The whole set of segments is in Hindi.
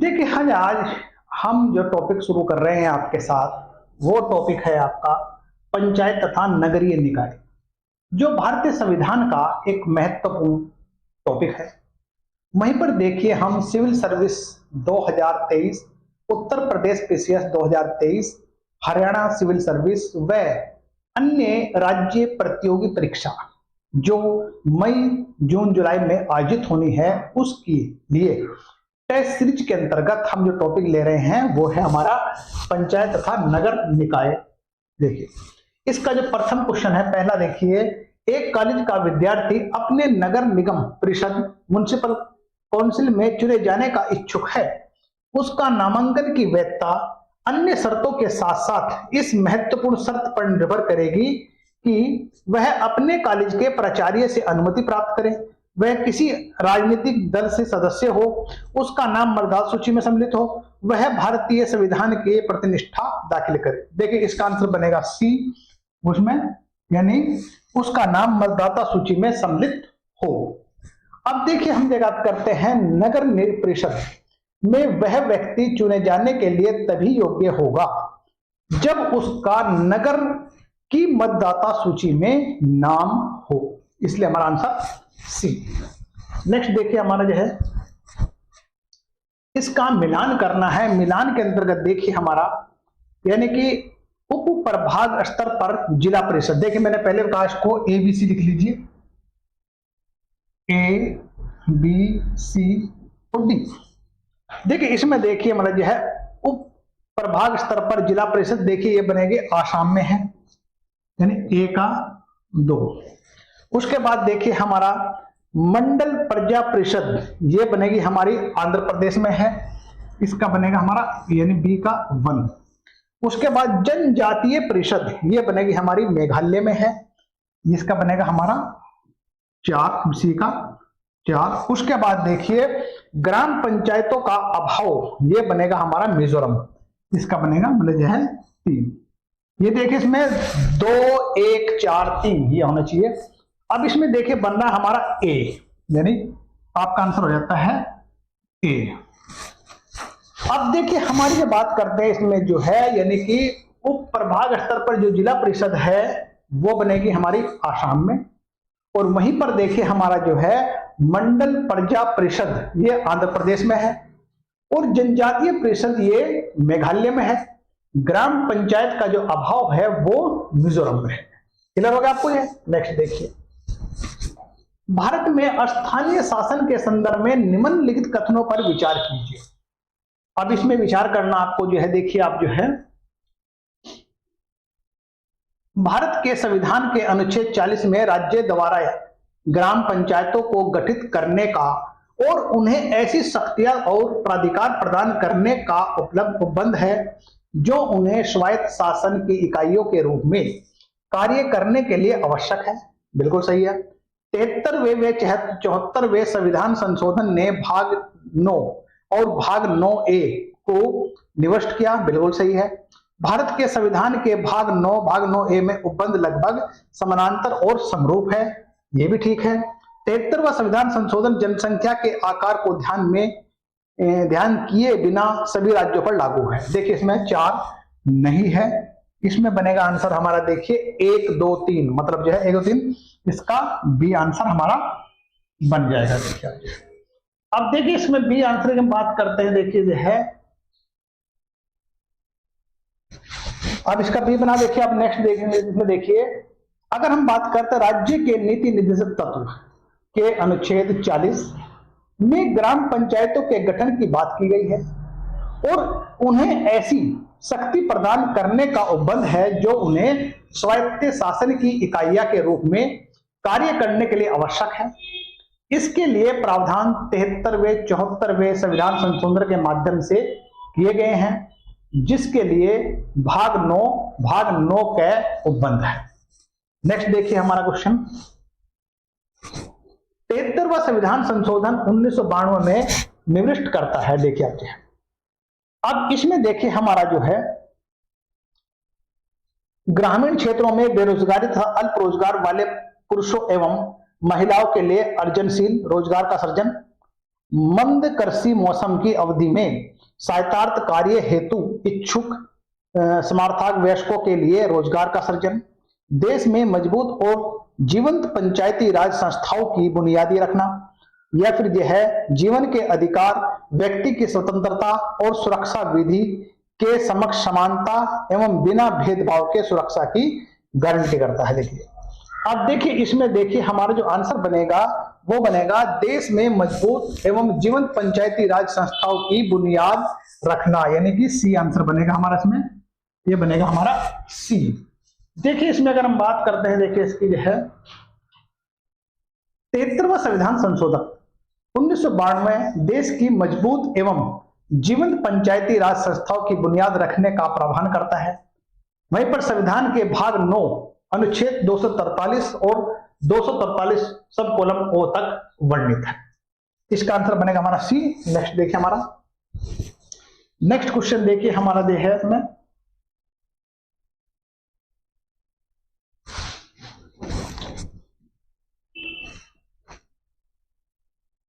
देखिए आज हम जो टॉपिक शुरू कर रहे हैं आपके साथ वो टॉपिक है आपका पंचायत तथा नगरीय निकाय, जो भारतीय संविधान का एक महत्वपूर्ण टॉपिक है। वहीं पर देखिए हम civil service 2023, Uttar Pradesh PCS 2023, Haryana civil service व अन्य राज्य प्रतियोगी परीक्षा जो मई जून जुलाई में आयोजित होनी है उसके लिए टेस्ट सीरीज के अंतर्गत हम जो टॉपिक ले रहे हैं वो है हमारा पंचायत तथा नगर निकाय। देखिए इसका जो प्रथम क्वेश्चन है, पहला देखिए, एक कॉलेज का विद्यार्थी अपने नगर निगम परिषद म्युनिसिपल काउंसिल में चुने जाने का इच्छुक है। उसका नामांकन की वैधता अन्य शर्तों के साथ साथ इस महत्वपूर्ण शर्त पर निर्भर करेगी कि वह अपने कॉलेज के प्राचार्य से अनुमति प्राप्त करे, वह किसी राजनीतिक दल से सदस्य हो, उसका नाम मतदाता सूची में सम्मिलित हो, वह भारतीय संविधान के प्रतिनिष्ठा दाखिल करे। देखिए इसका आंसर बनेगा सी उसमें, यानी उसका नाम मतदाता सूची में सम्मिलित हो। अब देखिए हम बात करते हैं नगर परिषद में वह व्यक्ति चुने जाने के लिए तभी योग्य होगा जब उसका नगर की मतदाता सूची में नाम हो, इसलिए हमारा आंसर सी। नेक्स्ट देखिए हमारा जो है इसका मिलान करना है। मिलान के अंतर्गत देखिए हमारा यानी कि उप प्रभाग स्तर पर जिला परिषद, देखिए मैंने पहले कहा इसको ABC लिख लीजिए, A B C और D। देखिए इसमें देखिए हमारा जो है उप प्रभाग स्तर पर जिला परिषद, देखिए ये बनेगी आसाम में है, यानी A का 2। उसके बाद देखिए हमारा मंडल प्रजा परिषद, ये बनेगी हमारी आंध्र प्रदेश में है, इसका बनेगा हमारा यानी बी का 1। उसके बाद जनजातीय परिषद, ये बनेगी हमारी मेघालय में है, इसका बनेगा हमारा 4, सी का 4। उसके बाद देखिए ग्राम पंचायतों का अभाव, ये बनेगा हमारा मिजोरम, इसका बनेगा मतलब जो है 3। ये देखिए इसमें 2 1 4 3 ये होना चाहिए। अब इसमें देखिए बन रहा हमारा ए, यानी आपका आंसर हो जाता है ए। अब देखिए हमारी जो बात करते हैं इसमें जो है यानी कि उप प्रभाग स्तर पर जो जिला परिषद है वो बनेगी हमारी आसाम में, और वहीं पर देखिए हमारा जो है मंडल प्रजा परिषद ये आंध्र प्रदेश में है, और जनजातीय परिषद ये मेघालय में है। ग्राम पंचायत का जो अभाव है वो मिजोरम में है। क्लियर हो गया आपको ये? नेक्स्ट देखिए, भारत में स्थानीय शासन के संदर्भ में निम्नलिखित कथनों पर विचार कीजिए। अब इसमें विचार करना आपको जो है, देखिए आप जो है भारत के संविधान के अनुच्छेद 40 में राज्य द्वारा ग्राम पंचायतों को गठित करने का और उन्हें ऐसी शक्तियां और प्राधिकार प्रदान करने का उपबंध है जो उन्हें स्वायत्त शासन की इकाइयों के रूप में कार्य करने के लिए आवश्यक है। बिल्कुल सही है। 73वें व 74वें संविधान संशोधन ने भाग 9 और भाग 9A को निवष्ट किया। बिल्कुल सही है। भारत के संविधान के भाग 9A में उपबंध लगभग समानांतर और समरूप है, यह भी ठीक है। 73वां संविधान संशोधन जनसंख्या के आकार को ध्यान किए बिना सभी राज्यों पर लागू है। देखिए इसमें 4 नहीं है, इसमें बनेगा आंसर हमारा देखिए 1 2 3, मतलब जो है 1 2 3, इसका बी आंसर हमारा बन जाएगा। देखिए अब देखिए इसमें बी आंसर की हम बात करते हैं, देखिए जो है अब इसका बी बना, देखिए आप नेक्स्ट देखेंगे। इसमें देखिए अगर हम बात करते हैं राज्य के नीति निर्देशक तत्व के अनुच्छेद 40 में ग्राम पंचायतों के गठन की बात की गई है और उन्हें ऐसी शक्ति प्रदान करने का उपबंध है जो उन्हें स्वायत्त शासन की इकाइयां के रूप में कार्य करने के लिए आवश्यक है। इसके लिए प्रावधान 73वें 74वें संविधान संशोधन के माध्यम से किए गए हैं, जिसके लिए भाग 9 का उपबंध है। नेक्स्ट देखिए हमारा क्वेश्चन, 73वां संविधान संशोधन 1992 में निविष्ट करता है। देखिए आप अब इसमें देखिए हमारा जो है ग्रामीण क्षेत्रों में बेरोजगारी तथा अल्प रोजगार वाले पुरुषों एवं महिलाओं के लिए अर्जनशील रोजगार का सृजन, मंद कृषि मौसम की अवधि में सहायतार्थ कार्य हेतु इच्छुक समर्थक वयस्कों के लिए रोजगार का सृजन, देश में मजबूत और जीवंत पंचायती राज संस्थाओं की बुनियादी रखना, या फिर यह है जीवन के अधिकार, व्यक्ति की स्वतंत्रता और सुरक्षा विधि के समक्ष समानता एवं बिना भेदभाव के सुरक्षा की गारंटी करता है। देखिए अब देखिए इसमें देखिए हमारा जो आंसर बनेगा वो बनेगा देश में मजबूत एवं जीवंत पंचायती राज संस्थाओं की बुनियाद रखना, यानी कि सी आंसर बनेगा हमारा इसमें, ये बनेगा हमारा सी। देखिए इसमें अगर हम बात करते हैं, देखिए इसकी जो है 73वां संविधान संशोधन 1992 देश की मजबूत एवं जीवंत पंचायती राज संस्थाओं की बुनियाद रखने का प्रावधान करता है। वहीं पर संविधान के भाग 9 अनुच्छेद 243 और 243 सब कॉलम ओ तक वर्णित है। इसका आंसर बनेगा हमारा सी। नेक्स्ट देखिए हमारा नेक्स्ट क्वेश्चन देखिए हमारा जो है इसमें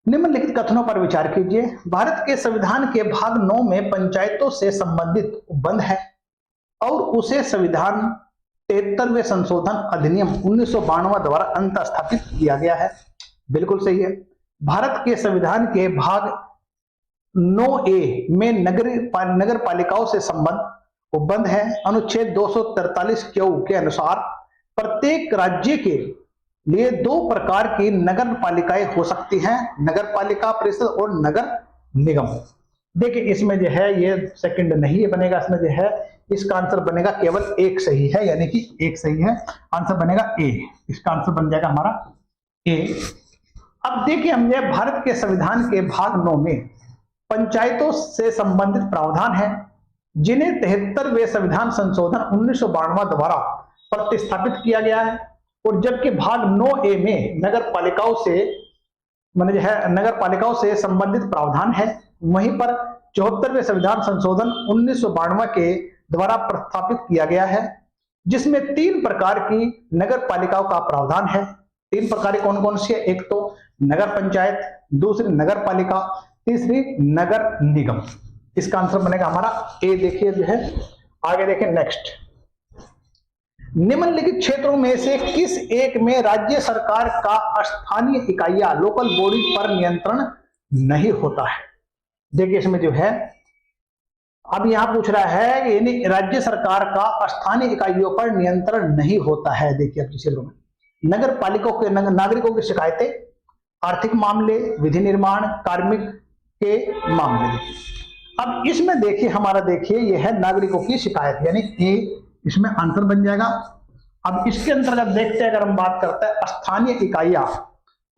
निम्नलिखित कथनों पर विचार कीजिए। भारत के संविधान के भाग 9 में पंचायतों से संबंधित उपबंध है और उसे संविधान 73वें संशोधन अधिनियम 1992 द्वारा अंत स्थापित किया गया है। बिल्कुल सही है। भारत के संविधान के भाग 9A में नगर पालिकाओं से संबंध उपबंध है। अनुच्छेद 243 क्यू के अनुसार प्रत्येक राज्य के लिए 2 प्रकार की नगर पालिकाएं हो सकती हैं, नगर पालिका परिषद और नगर निगम। देखिए इसमें जो है ये सेकंड नहीं बनेगा, इसमें जो है इसका आंसर बनेगा केवल एक सही है, यानी कि एक सही है, आंसर बनेगा ए। इसका आंसर बन जाएगा हमारा ए। अब देखिए हमने भारत के संविधान के भाग 9 में पंचायतों से संबंधित प्रावधान है जिन्हें 73वें संविधान संशोधन 1992 द्वारा प्रतिस्थापित किया गया है, और जबकि भाग 9A में नगर पालिकाओं से संबंधित प्रावधान है, वहीं पर 74वें संविधान संशोधन 1992 के द्वारा प्रस्तावित किया गया है जिसमें 3 प्रकार की नगर पालिकाओं का प्रावधान है। 3 प्रकार कौन कौन सी है? एक तो नगर पंचायत, दूसरी नगर पालिका, तीसरी नगर निगम। इसका आंसर बनेगा हमारा ए। देखिए जो है आगे देखिए नेक्स्ट, निम्नलिखित क्षेत्रों में से किस एक में राज्य सरकार का स्थानीय इकाइयां लोकल बॉडी पर नियंत्रण नहीं होता है? देखिए इसमें जो है अब यहां पूछ रहा है यानी राज्य सरकार का स्थानीय इकाइयों पर नियंत्रण नहीं होता है। देखिए अब क्षेत्रों में नगर पालिकाओं के नागरिकों की शिकायतें, आर्थिक मामले, विधि निर्माण, कार्मिक के मामले। अब इसमें देखिए हमारा देखिए यह है नागरिकों की शिकायत, यानी ए इसमें आंसर बन जाएगा। अब इसके अंतर्गत देखते हैं अगर हम बात करते हैं स्थानीय इकाइयां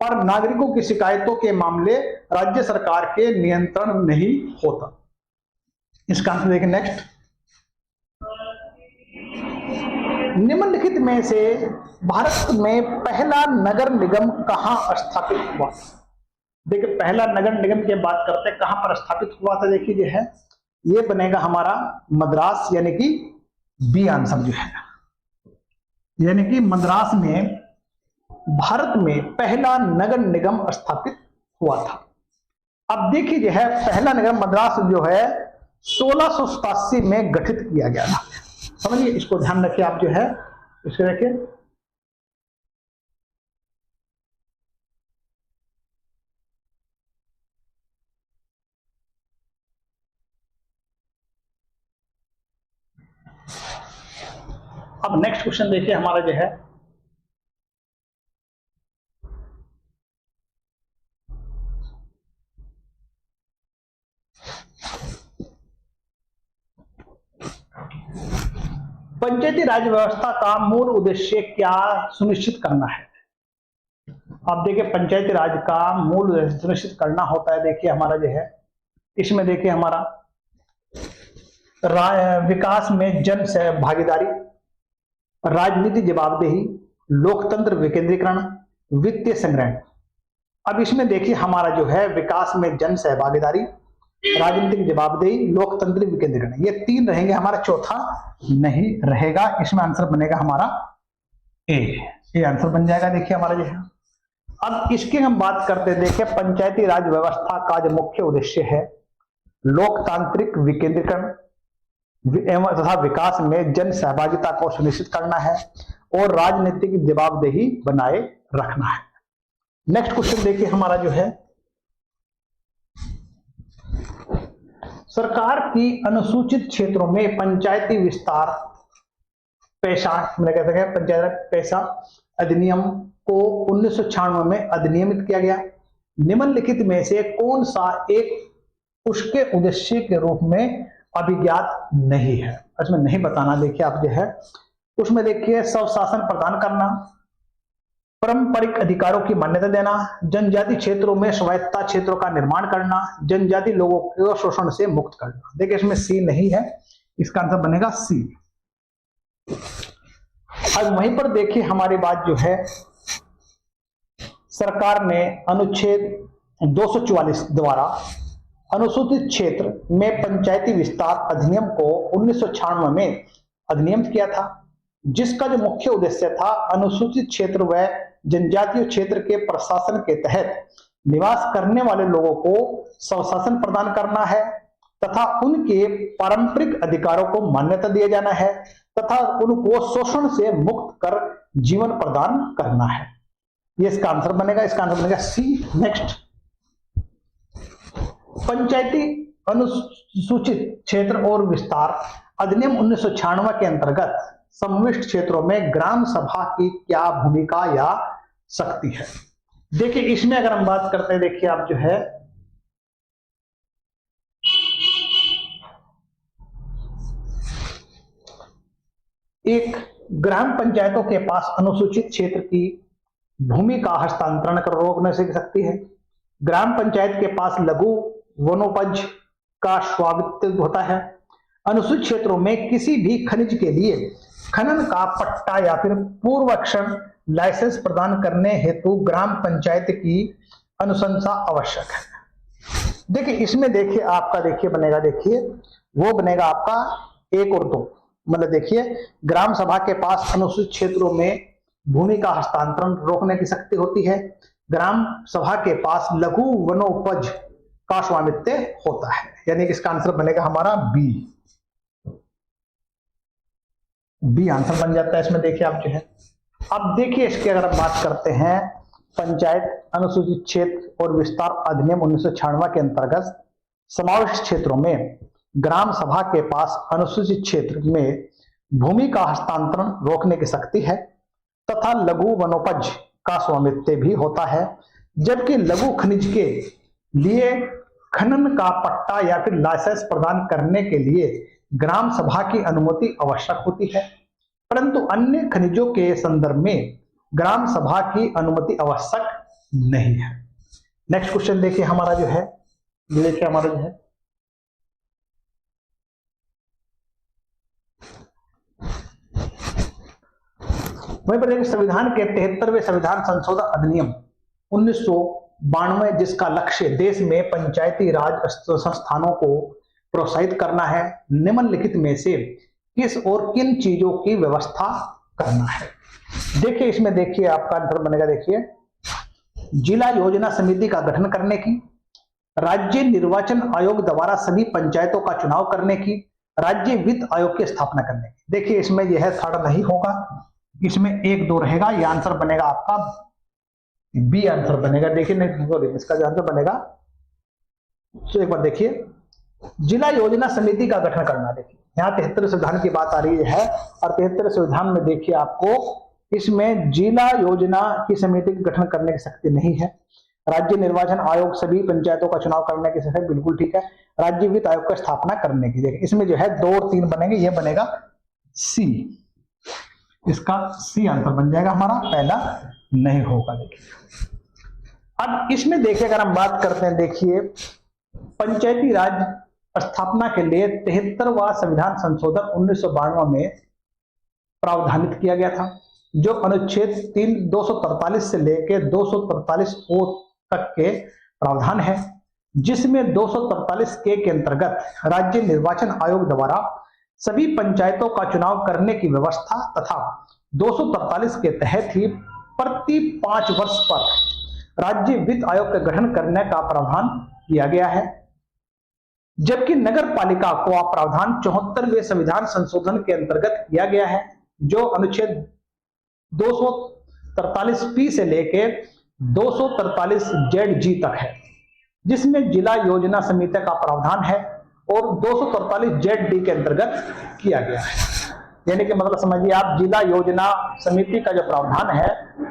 पर नागरिकों की शिकायतों के मामले राज्य सरकार के नियंत्रण नहीं होता। इसका आंसर देखिए नेक्स्ट, निम्नलिखित में से भारत में पहला नगर निगम कहां स्थापित हुआ? देखिए पहला नगर निगम की बात करते हैं कहां पर स्थापित हुआ था। देखिए जो है ये बनेगा हमारा मद्रास, यानी कि बी आंसर जो है, यानी कि मद्रास में भारत में पहला नगर निगम स्थापित हुआ था। अब देखिए जो है पहला नगर मद्रास जो है 1687 में गठित किया गया था। समझिए, इसको ध्यान रखिए आप जो है इसको देखिए। अब नेक्स्ट क्वेश्चन देखिए हमारा जो है पंचायती राज व्यवस्था का मूल उद्देश्य क्या सुनिश्चित करना है? अब देखिए पंचायती राज का मूल उद्देश्य सुनिश्चित करना होता है, देखिए हमारा जो है इसमें देखिए हमारा विकास में जन भागीदारी, राजनीति जवाबदेही, लोकतंत्र विकेंद्रीकरण, वित्तीय संग्रहण। अब इसमें देखिए हमारा जो है विकास में जन सहभागीदारी, राजनीतिक जवाबदेही, लोकतंत्र विकेंद्रीकरण, ये 3 रहेंगे, हमारा चौथा नहीं रहेगा। इसमें आंसर बनेगा हमारा ए। ये आंसर बन जाएगा। देखिए हमारा जो है अब इसकी हम बात करते हैं, देखिए पंचायती राज व्यवस्था का जो मुख्य उद्देश्य है लोकतांत्रिक विकेंद्रीकरण एवं तथा विकास में जन सहभागिता को सुनिश्चित करना है और राजनीतिक जवाबदेही बनाए रखना है। नेक्स्ट क्वेश्चन देखिए हमारा जो है, सरकार की अनुसूचित क्षेत्रों में पंचायती विस्तार पेशा कहते हैं पंचायत पेशा अधिनियम को 1996 में अधिनियमित किया गया। निम्नलिखित में से कौन सा एक उसके उद्देश्य के रूप में अभिज्ञात नहीं है? इसमें नहीं बताना, देखिए आप जो है उसमें देखिए स्वशासन प्रदान करना, पारंपरिक अधिकारों की मान्यता देना, जनजाति क्षेत्रों में स्वायत्ता क्षेत्रों का निर्माण करना, जनजाति लोगों को शोषण से मुक्त करना। देखिए इसमें सी नहीं है, इसका आंसर बनेगा सी। अब वहीं पर देखिए हमारी बात जो है, सरकार ने अनुच्छेद 244 द्वारा अनुसूचित क्षेत्र में पंचायती विस्तार अधिनियम को 1996 में अधिनियमित किया था, जिसका जो मुख्य उद्देश्य था अनुसूचित क्षेत्र व जनजातीय क्षेत्र के प्रशासन के तहत निवास करने वाले लोगों को स्वशासन प्रदान करना है तथा उनके पारंपरिक अधिकारों को मान्यता दिया जाना है तथा उनको शोषण से मुक्त कर जीवन प्रदान करना है। ये इसका आंसर बनेगा, इसका आंसर बनेगा सी। नेक्स्ट, पंचायती अनुसूचित क्षेत्र और विस्तार अधिनियम 1996 के अंतर्गत समाविष्ट क्षेत्रों में ग्राम सभा की क्या भूमिका या शक्ति है? देखिए इसमें अगर हम बात करते हैं, देखिए आप जो है एक ग्राम पंचायतों के पास अनुसूचित क्षेत्र की भूमि का हस्तांतरण कर रोकने से सकती है। ग्राम पंचायत के पास लघु वनोपज का स्वामित्व होता है। अनुसूचित क्षेत्रों में किसी भी खनिज के लिए खनन का पट्टा या फिर पूर्वक्षण लाइसेंस प्रदान करने हेतु ग्राम पंचायत की अनुशंसा आवश्यक है। देखिए इसमें देखिए आपका देखिए बनेगा, देखिए वो बनेगा आपका 1 और 2, मतलब देखिए ग्राम सभा के पास अनुसूचित क्षेत्रों में भूमि का हस्तांतरण रोकने की शक्ति होती है। ग्राम सभा के पास लघु वनोपज का स्वामित्व होता है, यानी कि इसका आंसर बनेगा हमारा बी। बी आंसर बन जाता है इसमें। देखिए आप जो है, अब देखिए इसकी अगर हम बात करते हैं, पंचायत अनुसूचित क्षेत्र और विस्तार अधिनियम 1996 के अंतर्गत समाविष्ट क्षेत्रों में ग्राम सभा के पास अनुसूचित क्षेत्र में भूमि का हस्तांतरण रोकने की शक्ति है तथा लघु वनोपज का स्वामित्व भी होता है, जबकि लघु खनिज के लिए खनन का पट्टा या फिर लाइसेंस प्रदान करने के लिए ग्राम सभा की अनुमति आवश्यक होती है, परंतु अन्य खनिजों के संदर्भ में ग्राम सभा की अनुमति आवश्यक नहीं है। नेक्स्ट क्वेश्चन देखिए हमारा जो है, देखिए हमारा जो है वहीं पर देखिए संविधान के 73वें संविधान संशोधन अधिनियम 1992, जिसका लक्ष्य देश में पंचायती राज संस्थानों को प्रोत्साहित करना है, निम्नलिखित में से किस और किन चीजों की व्यवस्था करना है? देखिए इसमें देखिए आपका आंसर बनेगा, देखिए जिला योजना समिति का गठन करने की, राज्य निर्वाचन आयोग द्वारा सभी पंचायतों का चुनाव करने की, राज्य वित्त आयोग की स्थापना करने की। देखिए इसमें यह थर्ड नहीं होगा, इसमें 1 2 रहेगा, यह आंसर बनेगा आपका बी आंसर बनेगा। देखिए इसका जो आंसर बनेगा, तो एक बार देखिए जिला योजना समिति का गठन करना। देखिए यहाँ 73 संविधान की बात आ रही है और 73 संविधान में देखिए आपको इसमें जिला योजना की समिति का गठन करने की शक्ति नहीं है। राज्य निर्वाचन आयोग सभी पंचायतों का चुनाव करने की शक्ति, बिल्कुल ठीक है। राज्य वित्त आयोग की स्थापना करने की, देखिए इसमें जो है 2 और 3 बनेंगे, यह बनेगा सी, इसका सी आंसर बन जाएगा हमारा, पहला नहीं होगा। देखिए अब इसमें देखिए अगर हम बात करते हैं, देखिए पंचायती राज स्थापना के लिए 73वां संविधान संशोधन 1992 में प्रावधानित किया गया था, जो अनुच्छेद 243 से लेकर 243 ओ तक के प्रावधान है, जिसमें 243 के अंतर्गत राज्य निर्वाचन आयोग द्वारा सभी पंचायतों का चुनाव करने की व्यवस्था तथा 243 के तहत ही प्रति 5 वर्ष पर राज्य वित्त आयोग का गठन करने का प्रावधान किया गया है, जबकि नगर पालिका को प्रावधान 74वें संविधान संशोधन के अंतर्गत किया गया है, जो अनुच्छेद 243 से लेकर 243 ZG तक है, जिसमें जिला योजना समिति का प्रावधान है और 243 ZD के अंतर्गत किया गया है। यानी कि मतलब समझिए आप, जिला योजना समिति का जो प्रावधान है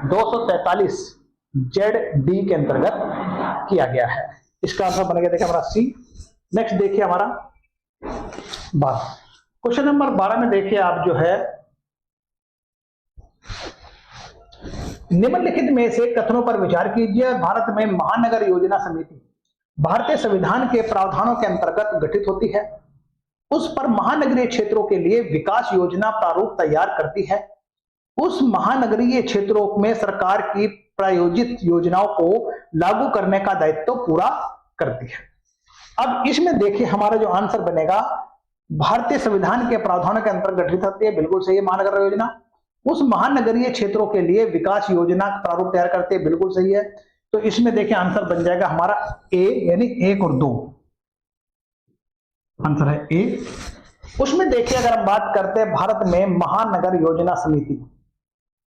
243 ZD के अंतर्गत किया गया है। इसका आंसर बनेगा देखिए हमारा C। नेक्स्ट देखिए हमारा 12, क्वेश्चन नंबर 12 में देखिए आप जो है, निम्नलिखित में से कथनों पर विचार कीजिए। भारत में महानगर योजना समिति भारतीय संविधान के प्रावधानों के अंतर्गत गठित होती है। उस पर महानगरीय क्षेत्रों के लिए विकास योजना प्रारूप तैयार करती है। उस महानगरीय क्षेत्रों में सरकार की प्रायोजित योजनाओं को लागू करने का दायित्व पूरा करती है। अब इसमें देखिए हमारा जो आंसर बनेगा, भारतीय संविधान के प्रावधानों के अंतर्गत गठित होती है, बिल्कुल सही है महानगर योजना। उस महानगरीय क्षेत्रों के लिए विकास योजना का प्रारूप तैयार करते हैं, बिल्कुल सही है। तो इसमें देखिए आंसर बन जाएगा हमारा ए, यानी 1 और 2 आंसर है ए। उसमें देखिए अगर हम बात करते हैं, भारत में महानगर योजना समिति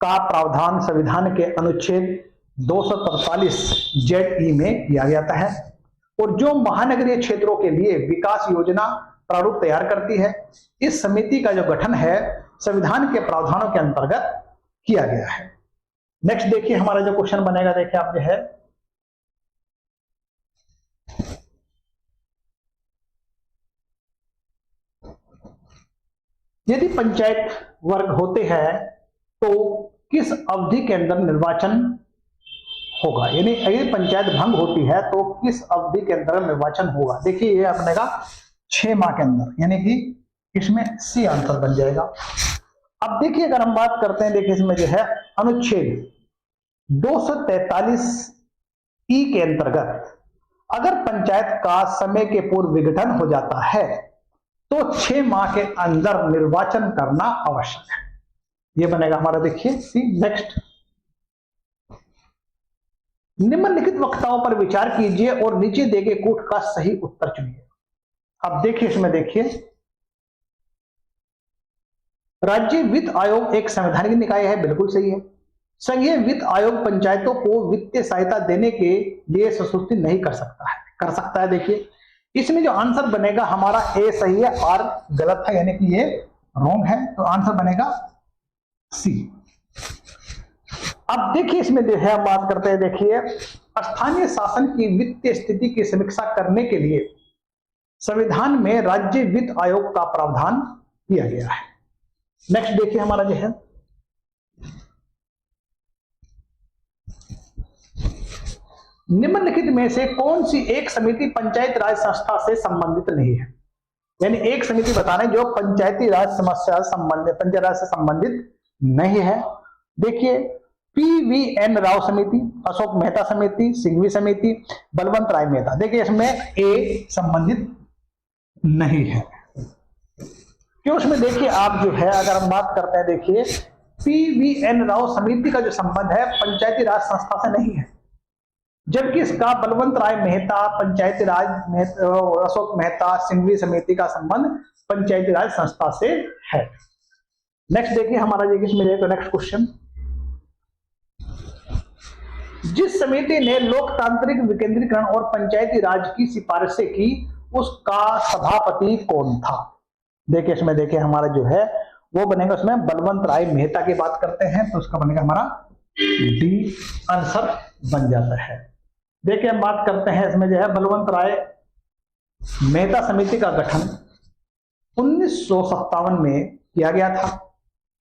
का प्रावधान संविधान के अनुच्छेद 243 ZE में किया जाता है, और जो महानगरीय क्षेत्रों के लिए विकास योजना प्रारूप तैयार करती है, इस समिति का जो गठन है संविधान के प्रावधानों के अंतर्गत किया गया है। नेक्स्ट देखिए हमारा जो क्वेश्चन बनेगा, देखिए आप जो है, यदि पंचायत वर्ग होते हैं तो किस अवधि के अंदर निर्वाचन होगा, यानी यदि पंचायत भंग होती है तो किस अवधि के अंदर निर्वाचन होगा। देखिए ये अपनेगा 6 माह के अंदर, यानी कि इसमें सी आंसर बन जाएगा। अब देखिए अगर हम बात करते हैं, देखिए इसमें जो है अनुच्छेद 243E के अंतर्गत अगर पंचायत का समय के पूर्व विघटन हो जाता है तो 6 माह के अंदर निर्वाचन करना आवश्यक है। ये बनेगा हमारा देखिए सी। नेक्स्ट, निम्नलिखित वक्ताओं पर विचार कीजिए और नीचे दिए गए कूट का सही उत्तर चुनिए। अब देखिए इसमें देखिए, राज्य वित्त आयोग एक संवैधानिक निकाय है, बिल्कुल सही है। संघीय वित्त आयोग पंचायतों को वित्तीय सहायता देने के लिए संशोधित नहीं कर सकता है, कर सकता है। देखिए इसमें जो आंसर बनेगा हमारा ए सही है, आर गलत है, यानी कि ये रॉन्ग है, तो आंसर बनेगा सी। अब देखिए इसमें जो है हम बात करते हैं, देखिए स्थानीय शासन की वित्तीय स्थिति की समीक्षा करने के लिए संविधान में राज्य वित्त आयोग का प्रावधान किया गया है। नेक्स्ट देखिए हमारा जो है, निम्नलिखित में से कौन सी एक समिति पंचायती राज संस्था से संबंधित नहीं है, यानी एक समिति बताना है जो पंचायती राज समस्या संबंधित, पंचायत राज से संबंधित नहीं है। देखिए PVN राव समिति, अशोक मेहता समिति, सिंघवी समिति, बलवंत राय मेहता, देखिए इसमें ए संबंधित नहीं है। क्यों? उसमें देखिए आप जो है अगर हम बात करते हैं, देखिए PVN राव समिति का जो संबंध है पंचायती राज संस्था से नहीं है, जबकि इसका बलवंत राय मेहता, पंचायती राज अशोक मेहता, सिंघवी समिति का संबंध पंचायती राज संस्था से है। नेक्स्ट देखिए हमारा नेक्स्ट क्वेश्चन, जिस समिति ने लोकतांत्रिक विकेंद्रीकरण और पंचायती राज की सिफारिशें की उसका सभापति कौन था। देखिए इसमें देखिए हमारा जो है वो बनेगा, उसमें बलवंत राय मेहता की बात करते हैं तो उसका बनेगा हमारा डी आंसर बन जाता है। देखिए हम बात करते हैं इसमें जो है बलवंत राय मेहता समिति का गठन 1957 में किया गया था।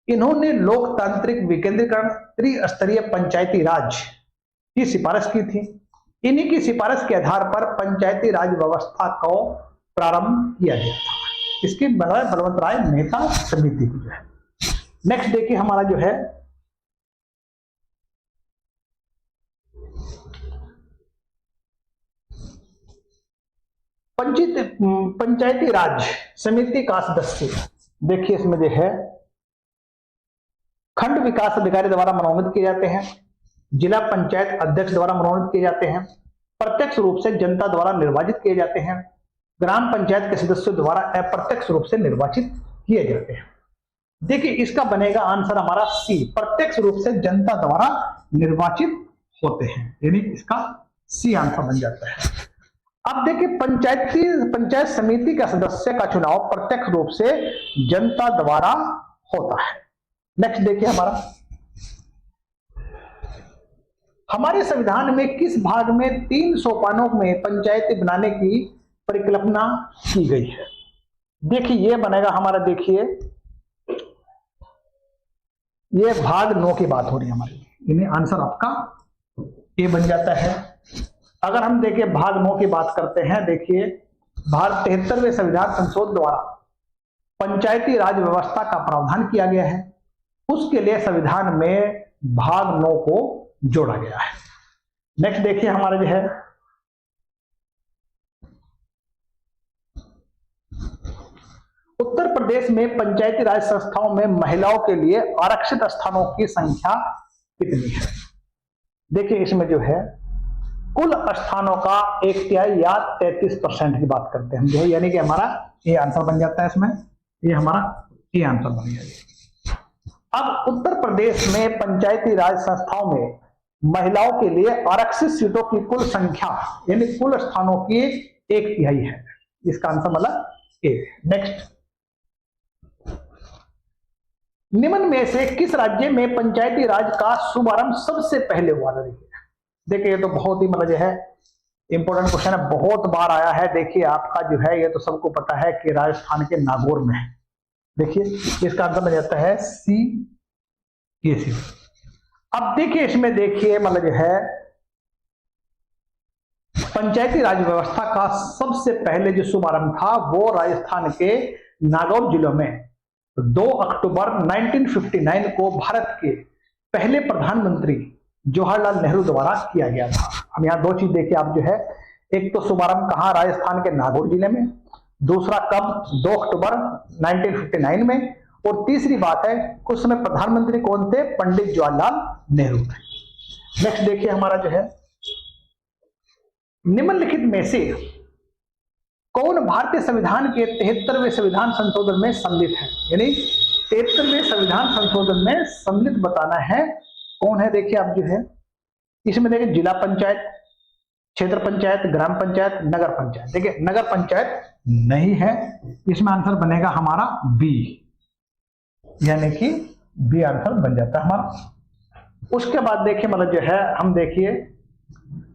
इन्होंने लोकतांत्रिक विकेंद्रीकरण, त्रिस्तरीय पंचायती राज की सिफारिश की थी। इन्हीं की सिफारिश के आधार पर पंचायती राज व्यवस्था को प्रारंभ किया गया था। इसकी बलवंत राय मेहता समिति की जो है। नेक्स्ट देखिए हमारा जो है पंचायती राज समिति का सदस्य, देखिए इसमें जो है खंड विकास अधिकारी द्वारा मनोनीत किए जाते हैं। जिला पंचायत अध्यक्ष द्वारा मनोनीत किए जाते हैं, प्रत्यक्ष रूप से जनता द्वारा निर्वाचित किए जाते हैं, ग्राम पंचायत के सदस्यों द्वारा अप्रत्यक्ष रूप से निर्वाचित किए जाते हैं। देखिए इसका बनेगा आंसर हमारा सी, प्रत्यक्ष रूप से जनता द्वारा निर्वाचित होते हैं, यानी इसका सी आंसर बन जाता है। अब देखिए पंचायत समिति का सदस्य का चुनाव प्रत्यक्ष रूप से जनता द्वारा होता है। नेक्स्ट देखिए हमारे संविधान में किस भाग में 3 सोपानों में पंचायतें बनाने की परिकल्पना की गई है? देखिए ये बनेगा हमारा, देखिए ये भाग 9 की बात हो रही है हमारी, यानी आंसर आपका ए बन जाता है। अगर हम देखिए भाग 9 की बात करते हैं, देखिए भारत 73वें संविधान संशोधन द्वारा पंचायती राज व्यवस्था का प्रावधान किया गया है, उसके लिए संविधान में भाग 9 को जोड़ा गया है। नेक्स्ट देखिए हमारा जो है उत्तर प्रदेश में पंचायती राज संस्थाओं में महिलाओं के लिए आरक्षित स्थानों की संख्या कितनी है? देखिए इसमें जो है कुल स्थानों का 1/3 या 33% की बात करते हैं हम जो है, यानी कि हमारा ये आंसर बन जाता है इसमें, ये हमारा ये आंसर बन गया। अब उत्तर प्रदेश में पंचायती राज संस्थाओं में महिलाओं के लिए आरक्षित सीटों की कुल संख्या यानी कुल स्थानों की 1/3 है, इसका आंसर मतलब ए। नेक्स्ट, निम्न में से किस राज्य में पंचायती राज का शुभारंभ सबसे पहले हुआ था? देखिए ये तो बहुत ही मतलब जो है इंपॉर्टेंट क्वेश्चन है, बहुत बार आया है। देखिए आपका जो है ये तो सबको पता है कि राजस्थान के नागौर में है। देखिए इसका आंसर बन जाता है सी, ये सी। अब देखिए इसमें देखिए मतलब जो है पंचायती राज व्यवस्था का सबसे पहले जो शुभारंभ था वो राजस्थान के नागौर जिलों में 2 अक्टूबर 1959 को भारत के पहले प्रधानमंत्री जवाहरलाल नेहरू द्वारा किया गया था। हम यहाँ 2 चीज देखिए आप जो है, एक तो शुभारंभ कहाँ, राजस्थान के नागौर जिले में, दूसरा कब, 2 अक्टूबर 1959 में, और तीसरी बात है उस समय प्रधानमंत्री कौन थे, पंडित जवाहरलाल नेहरू थे। नेक्स्ट देखिए हमारा जो है निम्नलिखित में से कौन भारतीय संविधान के 73वें संविधान संशोधन में सम्मिलित है? यानी 73वें संविधान संशोधन में सम्मिलित बताना है कौन है। देखिए आप जो है इसमें देखिए जिला पंचायत, क्षेत्र पंचायत, ग्राम पंचायत, नगर पंचायत। देखिए नगर पंचायत नहीं है, इसमें आंसर बनेगा हमारा बी, यानी कि बी आंसर बन जाता है हमारा। उसके बाद देखिए मतलब जो है हम देखिए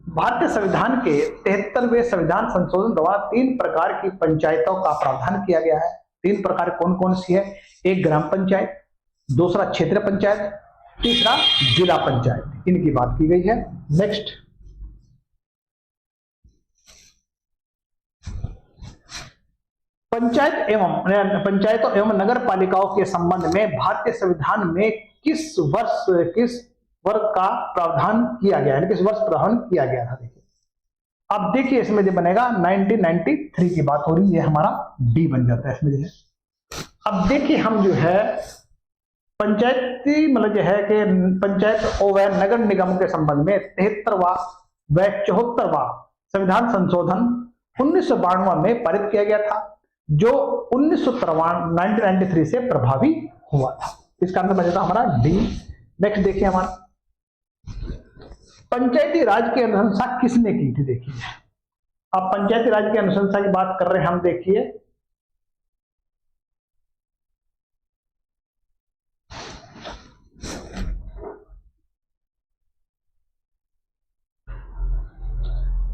भारतीय संविधान के 73वें संविधान संशोधन द्वारा 3 प्रकार की पंचायतों का प्रावधान किया गया है। 3 प्रकार कौन कौन सी है? एक ग्राम पंचायत, दूसरा क्षेत्र पंचायत, तीसरा जिला पंचायत, इनकी बात की गई है। नेक्स्ट, पंचायतों एवं नगर पालिकाओं के संबंध में भारतीय संविधान में किस वर्ग का प्रावधान किया गया है, किस वर्ष प्रावधान किया गया था? देखिए अब देखिए इसमें जो बनेगा 1993 की बात हो रही है, हमारा डी बन जाता है इसमें जो है। अब देखिए हम जो है पंचायती मतलब जो है कि पंचायत व नगर निगम के संबंध में 73वां व 74वां संविधान संशोधन 1992 में पारित किया गया था, जो 1993 से प्रभावी हुआ था। इसका आंसर बन जाता हमारा डी। नेक्स्ट देखिए हमारा पंचायती राज की अनुशंसा किसने की थी? देखिए अब पंचायती राज की अनुशंसा की बात कर रहे हैं हम। देखिए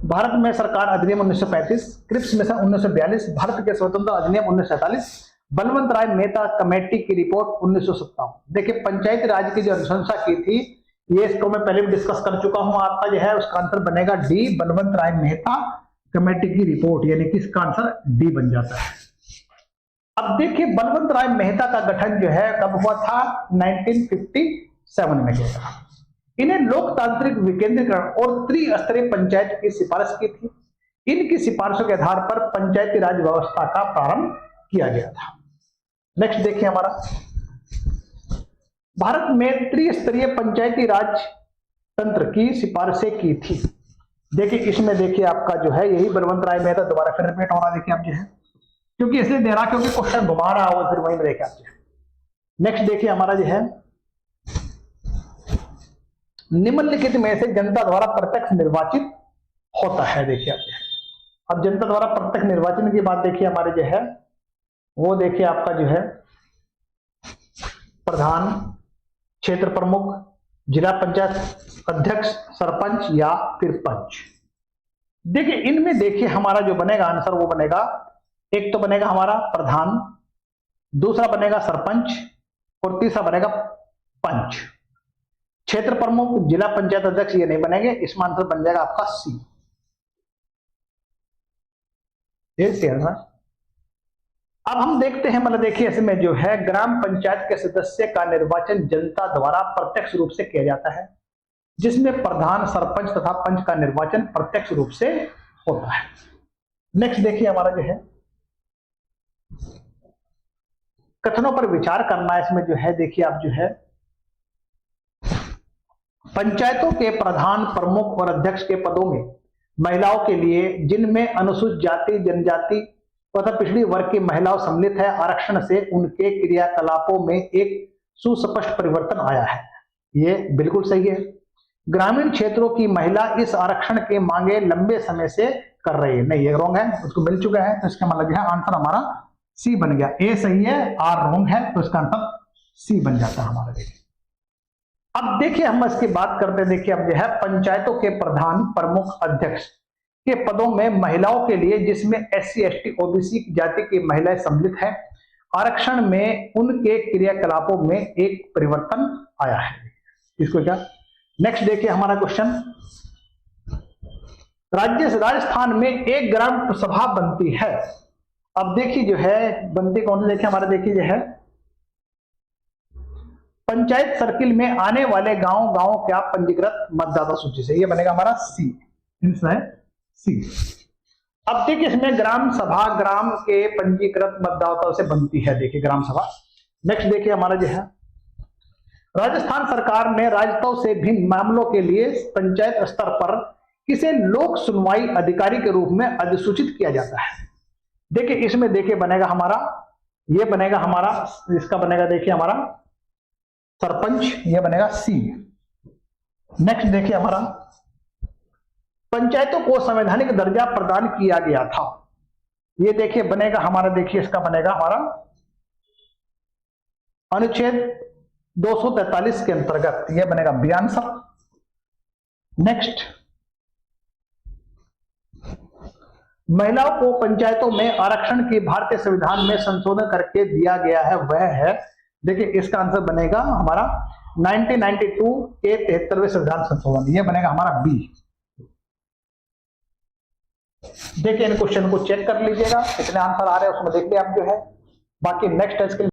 भारत में सरकार अधिनियम 1935, क्रिप्स मिशन 1942, भारत के स्वतंत्रता अधिनियम 1947, बलवंत राय मेहता कमेटी की रिपोर्ट 1957। देखिए पंचायती राज की जो अनुशंसा की थी ये इसको मैं पहले भी डिस्कस कर चुका हूं, आपका जो है उसका आंसर बनेगा डी, बलवंत राय मेहता कमेटी की रिपोर्ट, यानी कि इसका आंसर डी बन जाता है। अब देखिए बलवंत राय मेहता का गठन जो है कब हुआ था? 1957 में किया था। इन्हें लोकतांत्रिक विकेंद्रीकरण और त्रिस्तरीय पंचायत की सिफारिश की थी। इनकी सिफारिशों के आधार पर पंचायती राज व्यवस्था का प्रारंभ किया गया था। नेक्स्ट देखिए हमारा भारत में त्रिस्तरीय पंचायती राज तंत्र की सिफारिशें की थी। देखिए इसमें देखिए आपका जो है यही बलवंत राय मेहता दोबारा फिर रिपीट हो रहा, देखिए आप जो है क्योंकि इसलिए दे रहा क्योंकि क्वेश्चन घुमा रहा हो, फिर वहीं में देखिए आप जो है। नेक्स्ट देखिए हमारा जो है निम्नलिखित में से जनता द्वारा प्रत्यक्ष निर्वाचित होता है। देखिए आप जो है अब जनता द्वारा प्रत्यक्ष निर्वाचन की बात देखिए हमारे जो है वो देखिए आपका जो है प्रधान, क्षेत्र प्रमुख, जिला पंचायत अध्यक्ष, सरपंच या फिर पंच। देखिए इनमें देखिए हमारा जो बनेगा आंसर वो बनेगा, एक तो बनेगा हमारा प्रधान, दूसरा बनेगा सरपंच और तीसरा बनेगा पंच। क्षेत्र प्रमुख, जिला पंचायत अध्यक्ष ये नहीं बनेंगे, इसमें आंसर बन जाएगा आपका सी। अब हम देखते हैं मतलब देखिए इसमें जो है ग्राम पंचायत के सदस्य का निर्वाचन जनता द्वारा प्रत्यक्ष रूप से किया जाता है, जिसमें प्रधान, सरपंच तथा पंच का निर्वाचन प्रत्यक्ष रूप से होता है। नेक्स्ट देखिए हमारा जो है कथनों पर विचार करना है। इसमें जो है देखिए आप जो है पंचायतों के प्रधान, प्रमुख और अध्यक्ष के पदों में महिलाओं के लिए जिनमें अनुसूचित जाति, जनजाति तथा पिछड़ी वर्ग की महिलाओं सम्मिलित है, आरक्षण से उनके क्रियाकलापों में एक सुस्पष्ट परिवर्तन आया है। ये बिल्कुल सही है। ग्रामीण क्षेत्रों की महिला इस आरक्षण के मांगे लंबे समय से कर रही है, नहीं ये रॉन्ग है, उसको मिल चुका है, तो इसका मतलब है आंसर हमारा सी बन गया। ए सही है, आर रॉन्ग है, तो इसका आंसर सी बन जाता है हमारा। देखिए अब देखिए हम इसकी बात करते हैं। देखिए अब जो है पंचायतों के प्रधान, प्रमुख, अध्यक्ष के पदों में महिलाओं के लिए जिसमें SC, ST, OBC जाति की महिलाएं सम्मिलित है, आरक्षण में उनके क्रियाकलापों में एक परिवर्तन आया है। इसको क्या नेक्स्ट देखिए हमारा क्वेश्चन, राजस्थान में एक ग्राम सभा बनती है। अब देखिए जो है बनती कौन सी, देखिए हमारा देखिए जो है पंचायत सर्किल में आने वाले गांव क्या पंजीकृत मतदाता सूची से, ये बनेगा हमारा सी, आंसर है सी। अब देखिए इसमें ग्राम सभा ग्राम के पंजीकृत मतदाताओं से बनती है, देखिए ग्राम सभा। नेक्स्ट देखिए हमारा जो है राजस्थान सरकार ने राजस्व से भिन्न मामलों के लिए पंचायत स्तर पर किसे लोक सुनवाई अधिकारी के रूप में अधिसूचित किया जाता है। देखिए इसमें देखिए बनेगा हमारा, ये बनेगा हमारा, इसका बनेगा देखिए हमारा सरपंच, ये बनेगा सी। नेक्स्ट देखिए हमारा पंचायतों को संवैधानिक दर्जा प्रदान किया गया था, ये देखिए बनेगा हमारा, देखिए इसका बनेगा हमारा अनुच्छेद 243 के अंतर्गत, ये बनेगा बी आंसर। नेक्स्ट महिलाओं को पंचायतों में आरक्षण की भारतीय संविधान में संशोधन करके दिया गया है, वह है, देखिए इसका आंसर बनेगा हमारा 1992 के 73वें संविधान संशोधन, ये बनेगा हमारा बी। देखिए इन क्वेश्चन को चेक कर लीजिएगा, कितने आंसर आ रहे हैं उसमें देख लिया आप जो है। बाकी नेक्स्ट है इसके